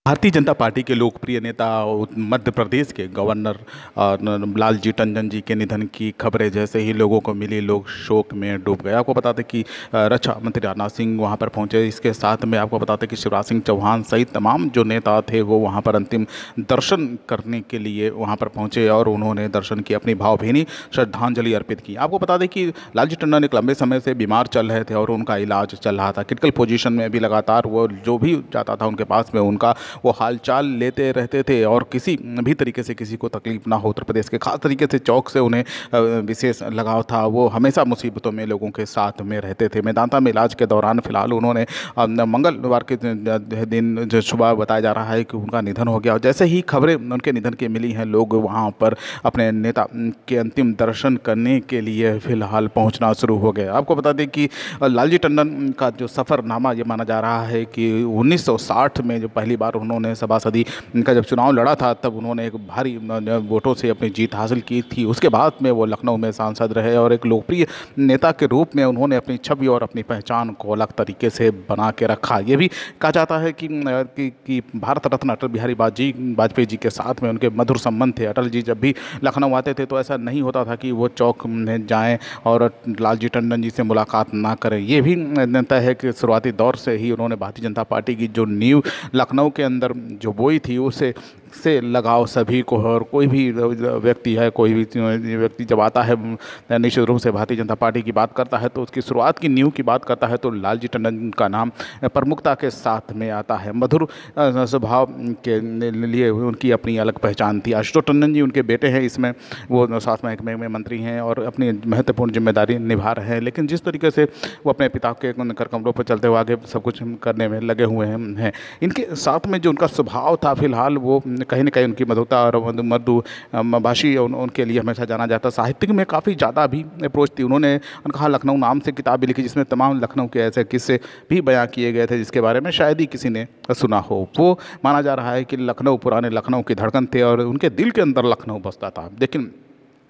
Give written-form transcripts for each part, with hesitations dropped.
Bharatiya Janata party के लोकप्रिय नेता और मध्य प्रदेश के गवर्नर लालजी टंडन जी के निधन की खबरें जैसे ही लोगों को मिली, लोग शोक में डूब गए। आपको बता दें कि रक्षा मंत्री राजनाथ सिंह वहां पर पहुंचे। इसके साथ में आपको बता दें कि शिवराज सिंह चौहान सहित तमाम जो नेता थे वो वहां पर अंतिम दर्शन करने के लिए वहां पर पहुंचे और उन्होंने दर्शन की अपनी भावभीनी श्रद्धांजलि अर्पित की। आपको बता दें कि लालजी टंडन एक लंबे समय से बीमार चल रहे थे और उनका इलाज चल रहा था। क्रिटिकल पोजीशन में भी लगातार वो जो भी जाता था उनके पास में उनका वो हालचाल लेते रहते थे और किसी भी तरीके से किसी को तकलीफ ना हो। उत्तर प्रदेश के खास तरीके से चौक से उन्हें विशेष लगाव था। वो हमेशा मुसीबतों में लोगों के साथ में रहते थे। मेदांता में इलाज के दौरान फिलहाल उन्होंने मंगलवार के दिन जो सुबह बताया जा रहा है कि उनका निधन हो गया। और जैसे ही खबरें उनके निधन की मिली हैं, लोग वहाँ पर अपने नेता के अंतिम दर्शन करने के लिए फिलहाल पहुँचना शुरू हो गए। आपको बता दें कि लालजी टंडन का जो सफ़रनामा ये माना जा रहा है कि 1960 में जो पहली बार उन्होंने सभासदी का जब चुनाव लड़ा था तब उन्होंने एक भारी वोटों से अपनी जीत हासिल की थी। उसके बाद में वो लखनऊ में सांसद रहे और एक लोकप्रिय नेता के रूप में उन्होंने अपनी छवि और अपनी पहचान को अलग तरीके से बना के रखा। ये भी कहा जाता है कि भारत रत्न अटल बिहारी वाजपेयी जी के साथ में उनके मधुर संबंध थे। अटल जी जब भी लखनऊ आते थे तो ऐसा नहीं होता था कि वो चौक में जाएं और लालजी टंडन जी से मुलाकात ना करें। ये भी तय है कि शुरुआती दौर से ही उन्होंने भारतीय जनता पार्टी की जो नींव लखनऊ के अंदर जो बोई थी उसे से लगाव सभी को। और कोई भी व्यक्ति है, कोई भी व्यक्ति जब आता है निश्चित रूप से भारतीय जनता पार्टी की बात करता है तो उसकी शुरुआत की नींव की बात करता है तो लालजी टंडन का नाम प्रमुखता के साथ में आता है। मधुर स्वभाव के लिए उनकी अपनी अलग पहचान थी। आशुतोष टंडन जी उनके बेटे हैं, इसमें वो स्वास्थ्य महकमे में मंत्री हैं और अपनी महत्वपूर्ण जिम्मेदारी निभा रहे हैं। लेकिन जिस तरीके से वो अपने पिता के कर कमरों पर चलते हुए आगे सब कुछ करने में लगे हुए हैं, इनके साथ में जो उनका स्वभाव था फिलहाल वो कहीं ना कहीं उनकी मधुरता और मृदु भाषी उनके लिए हमेशा जाना जाता। साहित्यिक में काफ़ी ज़्यादा भी अप्रोच थी। उन्होंने कहा लखनऊ नाम से किताब भी लिखी जिसमें तमाम लखनऊ के ऐसे किस्से भी बयां किए गए थे जिसके बारे में शायद ही किसी ने सुना हो। वो माना जा रहा है कि लखनऊ पुराने लखनऊ की धड़कन थे और उनके दिल के अंदर लखनऊ बसता था। लेकिन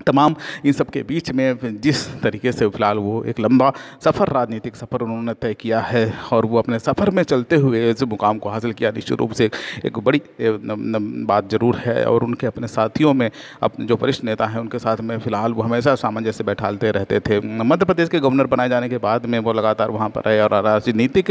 तमाम इन सब के बीच में जिस तरीके से फिलहाल वो एक लंबा सफ़र, राजनीतिक सफ़र उन्होंने तय किया है और वो अपने सफ़र में चलते हुए इस मुकाम को हासिल किया, निश्चित रूप से एक बड़ी बात ज़रूर है। और उनके अपने साथियों में अपने जो वरिष्ठ नेता हैं उनके साथ में फिलहाल वो हमेशा सामंजस्य बैठालते रहते थे। मध्य प्रदेश के गवर्नर बनाए जाने के बाद में वो लगातार वहाँ पर रहे और राजनीतिक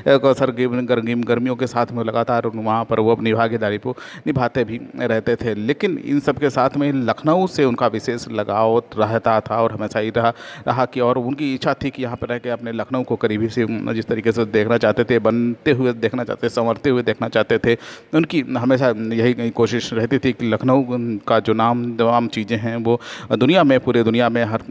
गर्मियों के साथ में लगातार वहाँ पर वो अपनी भागीदारी को निभाते भी रहते थे। लेकिन इन सब के साथ में लखनऊ से उनका विशेष लगाव रहता था और हमेशा ही रहा कि और उनकी इच्छा थी कि यहाँ पर रह के अपने लखनऊ को करीबी से जिस तरीके से देखना चाहते थे, बनते हुए देखना चाहते, संवरते हुए देखना चाहते थे। उनकी हमेशा यही कोशिश रहती थी कि लखनऊ का जो नाम तमाम चीज़ें हैं वो दुनिया में, पूरे दुनिया में हर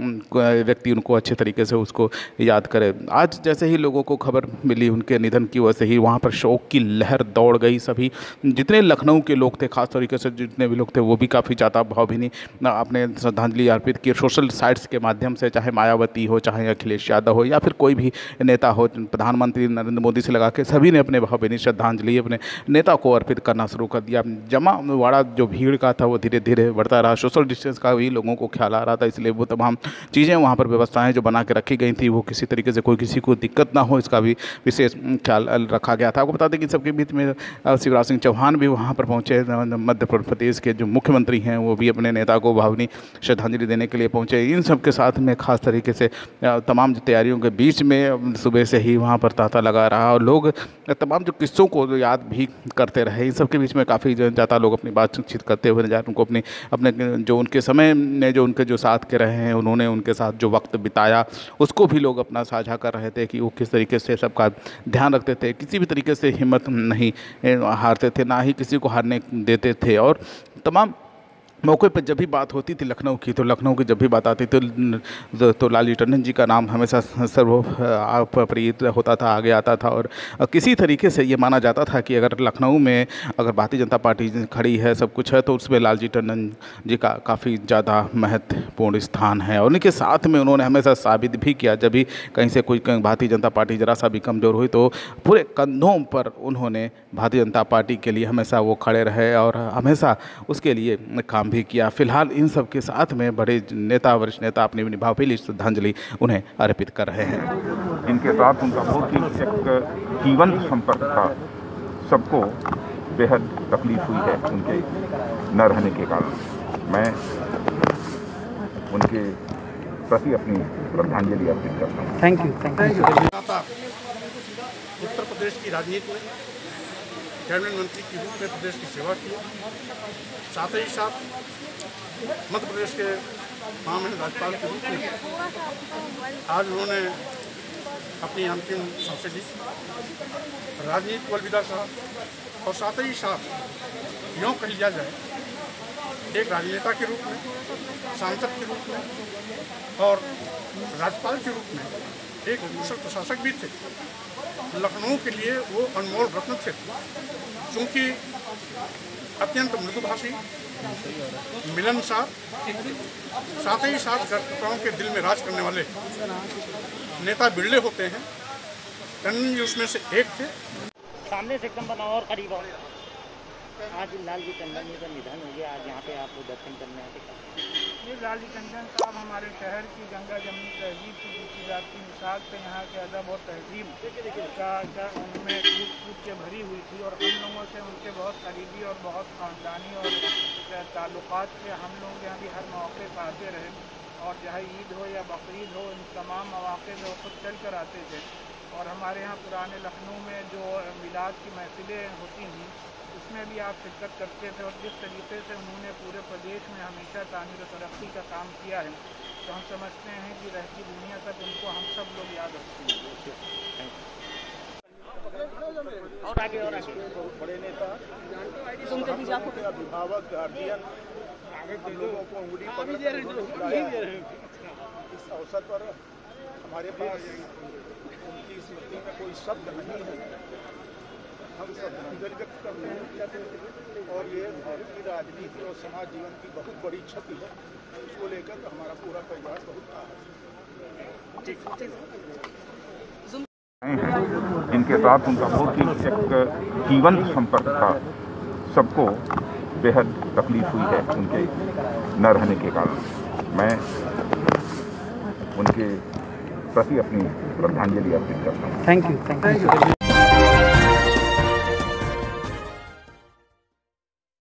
व्यक्ति उनको अच्छे तरीके से उसको याद करे। आज जैसे ही लोगों को खबर मिली उनके निधन की, वैसे ही वहाँ पर शोक की लहर दौड़ गई। सभी जितने लखनऊ के लोग थे, खास तरीके से जितने भी लोग थे वो भी काफ़ी ज़्यादा भावभीनी अपने श्रद्धांजलि अर्पित की। सोशल साइट्स के माध्यम से, चाहे मायावती हो, चाहे अखिलेश यादव हो या फिर कोई भी नेता हो, प्रधानमंत्री नरेंद्र मोदी से लगा के सभी ने अपने भावभीनी श्रद्धांजलि अपने नेता को अर्पित करना शुरू कर दिया। जमावड़ा जो भीड़ का था वो धीरे धीरे बढ़ता रहा। सोशल डिस्टेंस का भी लोगों को ख्याल आ रहा था, इसलिए वो तमाम चीज़ें वहाँ पर व्यवस्थाएँ जो बना के रखी गई थी वो किसी तरीके से कोई किसी को दिक्कत ना हो, इसका भी विशेष ख्याल रखा गया था। आपको बता दें कि सबके बीच में शिवराज सिंह चौहान भी वहाँ पर पहुँचे। मध्य प्रदेश के जो मुख्यमंत्री हैं वो भी अपने नेता को भावभीनी श्रद्धांजलि देने के लिए पहुंचे। इन सब के साथ में खास तरीके से तमाम जो तैयारियों के बीच में सुबह से ही वहां पर तांता लगा रहा और लोग तमाम जो किस्सों को याद भी करते रहे। इन सब के बीच में काफ़ी ज़्यादा लोग अपनी बातचीत करते हुए नजर, उनको अपने जो उनके समय में जो उनके जो साथ के रहे हैं, उन्होंने उनके साथ जो वक्त बिताया उसको भी लोग अपना साझा कर रहे थे कि वो किस तरीके से सबका ध्यान रखते थे, किसी भी तरीके से हिम्मत नहीं हारते थे, ना ही किसी को हारने देते थे। और तमाम मौके पर जब भी बात होती थी लखनऊ की, तो लखनऊ की जब भी बात आती थी तो लालजी टंडन जी का नाम हमेशा सर्वोपरि होता था, आगे आता था। और किसी तरीके से ये माना जाता था कि अगर लखनऊ में अगर भारतीय जनता पार्टी खड़ी है, सब कुछ है, तो उसमें लालजी टंडन जी का काफ़ी ज़्यादा महत्वपूर्ण स्थान है। और उनके साथ में उन्होंने हमेशा साबित भी किया, जब भी कहीं से कोई भारतीय जनता पार्टी ज़रा सा भी कमज़ोर हुई तो पूरे कंधों पर उन्होंने भारतीय जनता पार्टी के लिए हमेशा वो खड़े रहे और हमेशा उसके लिए काम भी किया। फिलहाल इन सब के साथ में बड़े नेता, वरिष्ठ नेता अपनी भावभीनी श्रद्धांजलि उन्हें अर्पित कर रहे हैं। इनके साथ उनका बहुत ही एक जीवंत संपर्क था। सबको बेहद तकलीफ हुई है उनके न रहने के कारण। मैं उनके प्रति अपनी श्रद्धांजलि अर्पित करता हूँ। Thank you. उत्तर प्रदेश की राजनीति में कैबिनेट मंत्री के रूप में प्रदेश की सेवा की, साथ ही साथ मध्य प्रदेश के महामहिम राज्यपाल के रूप में आज उन्होंने अपनी अंतिम सांसें ली। राजनीति को अलविदा कहा और साथ ही साथ यूँ कह लिया जाए एक राजनेता के रूप में, सांसद के रूप में और राज्यपाल के रूप में एक कुशल प्रशासक भी थे। लखनऊ के लिए वो अनमोल रत्न थे, क्योंकि अत्यंत मृदुभाषी, मिलनसार, साथ ही साथ कार्यकर्ताओं के दिल में राज करने वाले नेता बिरले होते हैं। टंडन जी उसमें से एक थे। सामने से एकदम बनाओ और करीब आओ। आज लालजी टंडन जी का निधन हो गया, आज यहाँ पे आप दर्शन करने आते हैं। ये लालजी टंडन साहब हमारे शहर की गंगा जमुनी तहजीब की बीती रात की मिसाल से यहाँ के अदब और तहजीब का उनमें कूद कूद के भरी हुई थी और हम लोगों से उनके बहुत करीबी और बहुत ख़ानदानी और ताल्लुकात से हम लोग यहाँ भी हर मौके पर आते रहे और चाहे ईद हो या बकरीद हो, इन तमाम मौक़े में वो खुद चल कर आते थे। और हमारे यहाँ पुराने लखनऊ में जो मिलाद की महफिलें होती थीं उसमें भी आप शिरकत करते थे और जिस तरीके से उन्होंने पूरे प्रदेश में हमेशा तामीर और तरक्की का काम किया है, तो हम समझते हैं कि रहती दुनिया तक उनको हम सब लोग याद रखते हैं। और आगे बड़े नेता, अभिभावक, गार्जियन, हम लोगों को उंगली पकड़ इस अवसर पर हमारे पास उनकी स्मृति में कोई शब्द नहीं है। हम श्रद्धांजलि व्यक्त करते हैं और ये भारत की राजनीति और समाज जीवन की बहुत बड़ी क्षति है। उसको लेकर हमारा पूरा प्रयास बहुत इनके साथ उनका बहुत ही एक जीवंत संपर्क था। सबको बेहद तकलीफ हुई है उनके न रहने के कारण। मैं उनके प्रति अपनी श्रद्धांजलि अर्पित करता हूँ। Thank you.